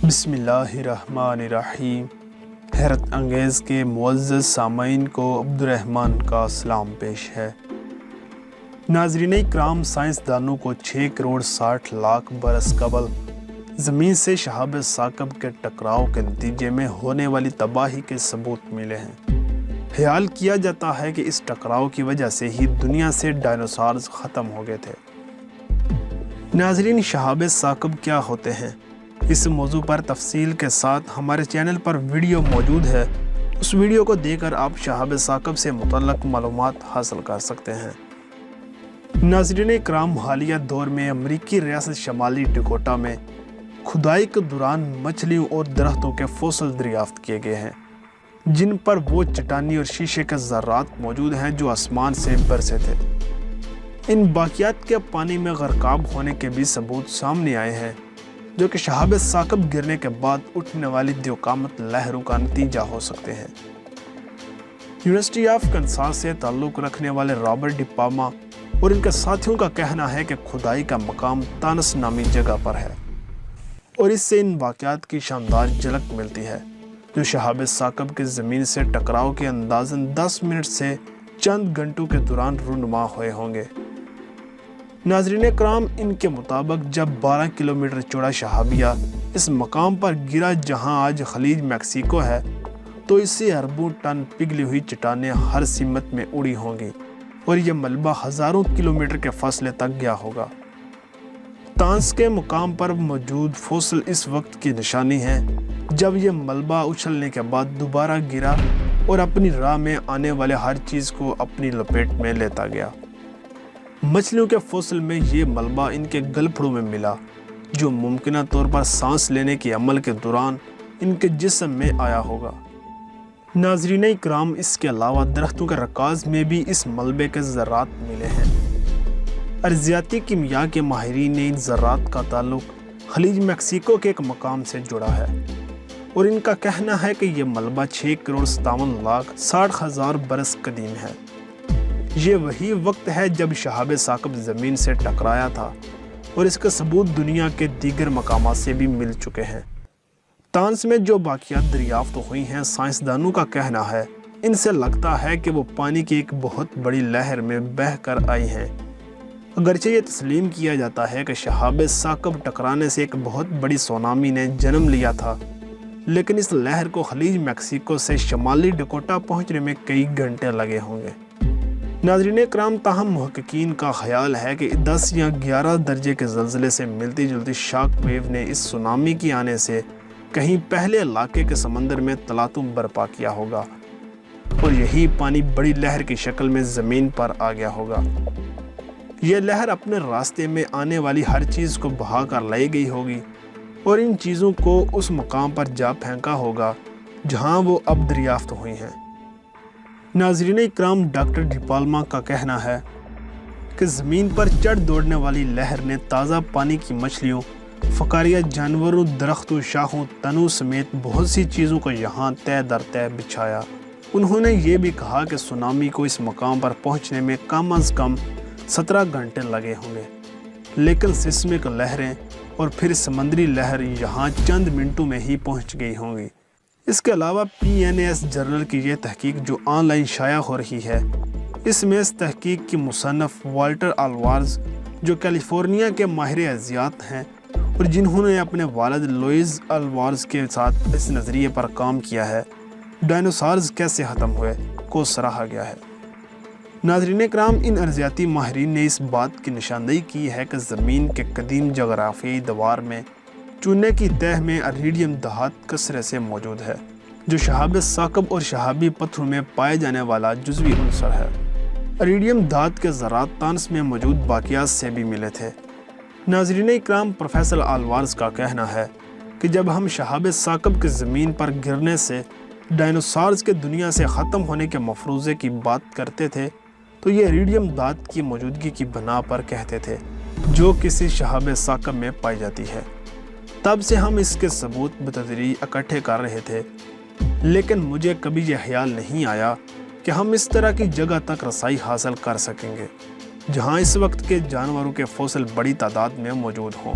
بسم اللہ الرحمن الرحیم۔ حیرت انگیز کے معزز سامعین کو عبدالرحمن کا سلام پیش ہے۔ ناظرین اکرام، سائنسدانوں کو 6 کروڑ 60 لاکھ برس قبل زمین سے شہاب ثاقب کے ٹکراؤ کے نتیجے میں ہونے والی تباہی کے ثبوت ملے ہیں۔ خیال کیا جاتا ہے کہ اس ٹکراؤ کی وجہ سے ہی دنیا سے ڈائنوسارز ختم ہو گئے تھے۔ ناظرین، شہاب ثاقب کیا ہوتے ہیں؟ اس موضوع پر تفصیل کے ساتھ ہمارے چینل پر ویڈیو موجود ہے۔ اس ویڈیو کو دیکھ کر آپ شہاب ثاقب سے متعلق معلومات حاصل کر سکتے ہیں۔ ناظرین اکرام، حالیہ دور میں امریکی ریاست شمالی ڈکوٹا میں کھدائی کے دوران مچھلیوں اور درختوں کے فوسل دریافت کیے گئے ہیں، جن پر وہ چٹانی اور شیشے کے ذرات موجود ہیں جو آسمان سے برسے تھے۔ ان باقیات کے پانی میں غرقاب ہونے کے بھی ثبوت سامنے آئے ہیں، جو کہ شہاب ثاقب گرنے کے بعد اٹھنے والی دیوقامت لہروں کا نتیجہ ہو سکتے ہیں۔ یونیورسٹی آف کنساس سے تعلق رکھنے والے رابرٹ ڈی پالما اور ان کے ساتھیوں کا کہنا ہے کہ کھدائی کا مقام تانس نامی جگہ پر ہے، اور اس سے ان واقعات کی شاندار جھلک ملتی ہے جو شہاب ثاقب کے زمین سے ٹکراؤ کے اندازاً 10 منٹ سے چند گھنٹوں کے دوران رونما ہوئے ہوں گے۔ ناظرین اکرام، ان کے مطابق جب 12 کلومیٹر چوڑا شہابیہ اس مقام پر گرا جہاں آج خلیج میکسیکو ہے، تو اس سے اربوں ٹن پگھلی ہوئی چٹانیں ہر سمت میں اڑی ہوں گی اور یہ ملبہ ہزاروں کلومیٹر کے فاصلے تک گیا ہوگا۔ تانس کے مقام پر موجود فوسل اس وقت کی نشانی ہے جب یہ ملبہ اچھلنے کے بعد دوبارہ گرا اور اپنی راہ میں آنے والے ہر چیز کو اپنی لپیٹ میں لیتا گیا۔ مچھلیوں کے فوسل میں یہ ملبہ ان کے گلپھڑوں میں ملا، جو ممکنہ طور پر سانس لینے کے عمل کے دوران ان کے جسم میں آیا ہوگا۔ ناظرین اکرام، اس کے علاوہ درختوں کے رکاز میں بھی اس ملبے کے ذرات ملے ہیں۔ ارضیاتی کیمیا کے ماہرین نے ان ذرات کا تعلق خلیج میکسیکو کے ایک مقام سے جوڑا ہے، اور ان کا کہنا ہے کہ یہ ملبہ 6 کروڑ 57 لاکھ 60 ہزار برس قدیم ہے۔ یہ وہی وقت ہے جب شہاب ثاقب زمین سے ٹکرایا تھا، اور اس کا ثبوت دنیا کے دیگر مقامات سے بھی مل چکے ہیں۔ تانس میں جو باقیات دریافت ہوئی ہیں، سائنسدانوں کا کہنا ہے ان سے لگتا ہے کہ وہ پانی کی ایک بہت بڑی لہر میں بہہ کر آئی ہیں۔ اگرچہ یہ تسلیم کیا جاتا ہے کہ شہاب ثاقب ٹکرانے سے ایک بہت بڑی سونامی نے جنم لیا تھا، لیکن اس لہر کو خلیج میکسیکو سے شمالی ڈکوٹا پہنچنے میں کئی گھنٹے لگے ہوں گے۔ ناظرین اکرام، تاہم محققین کا خیال ہے کہ 10 یا 11 درجے کے زلزلے سے ملتی جلتی شاک ویو نے اس سونامی کی آنے سے کہیں پہلے علاقے کے سمندر میں تلاطم برپا کیا ہوگا، اور یہی پانی بڑی لہر کی شکل میں زمین پر آ گیا ہوگا۔ یہ لہر اپنے راستے میں آنے والی ہر چیز کو بہا کر لائی گئی ہوگی، اور ان چیزوں کو اس مقام پر جا پھینکا ہوگا جہاں وہ اب دریافت ہوئی ہیں۔ ناظرین اکرام، ڈاکٹر ڈی پالما کا کہنا ہے کہ زمین پر چڑھ دوڑنے والی لہر نے تازہ پانی کی مچھلیوں، فقاریہ جانوروں، درختوں، شاخوں، تنوں سمیت بہت سی چیزوں کو یہاں تہ در تہ بچھایا۔ انہوں نے یہ بھی کہا کہ سونامی کو اس مقام پر پہنچنے میں کم از کم 17 گھنٹے لگے ہوں گے، لیکن سسمک لہریں اور پھر سمندری لہر یہاں چند منٹوں میں ہی پہنچ گئی ہوں گی۔ اس کے علاوہ PNAS جرنل کی یہ تحقیق جو آن لائن شائع ہو رہی ہے، اس میں اس تحقیق کی مصنف والٹر الوارز، جو کیلیفورنیا کے ماہر ارضیات ہیں اور جنہوں نے اپنے والد لوئز الوارز کے ساتھ اس نظریے پر کام کیا ہے، ڈائنوسارز کیسے ختم ہوئے، کو سراہا گیا ہے۔ ناظرین اکرام، ان ارضیاتی ماہرین نے اس بات کی نشاندہی کی ہے کہ زمین کے قدیم جغرافیائی دوار میں چونے کی تہ میں اریڈیم دھات کثرت سے موجود ہے، جو شہاب ثاقب اور شہابی پتھروں میں پائے جانے والا جزوی عنصر ہے۔ اریڈیم دھات کے ذرات تانس میں موجود باقیات سے بھی ملے تھے۔ ناظرین اکرام، پروفیسر الوارز کا کہنا ہے کہ جب ہم شہاب ثاقب کے زمین پر گرنے سے ڈائنوسارز کے دنیا سے ختم ہونے کے مفروضے کی بات کرتے تھے، تو یہ اریڈیم دھات کی موجودگی کی بنا پر کہتے تھے، جو کسی شہاب ثاقب میں پائی جاتی ہے۔ تب سے ہم اس کے ثبوت بتدریج اکٹھے کر رہے تھے، لیکن مجھے کبھی یہ خیال نہیں آیا کہ ہم اس طرح کی جگہ تک رسائی حاصل کر سکیں گے جہاں اس وقت کے جانوروں کے فوسل بڑی تعداد میں موجود ہوں۔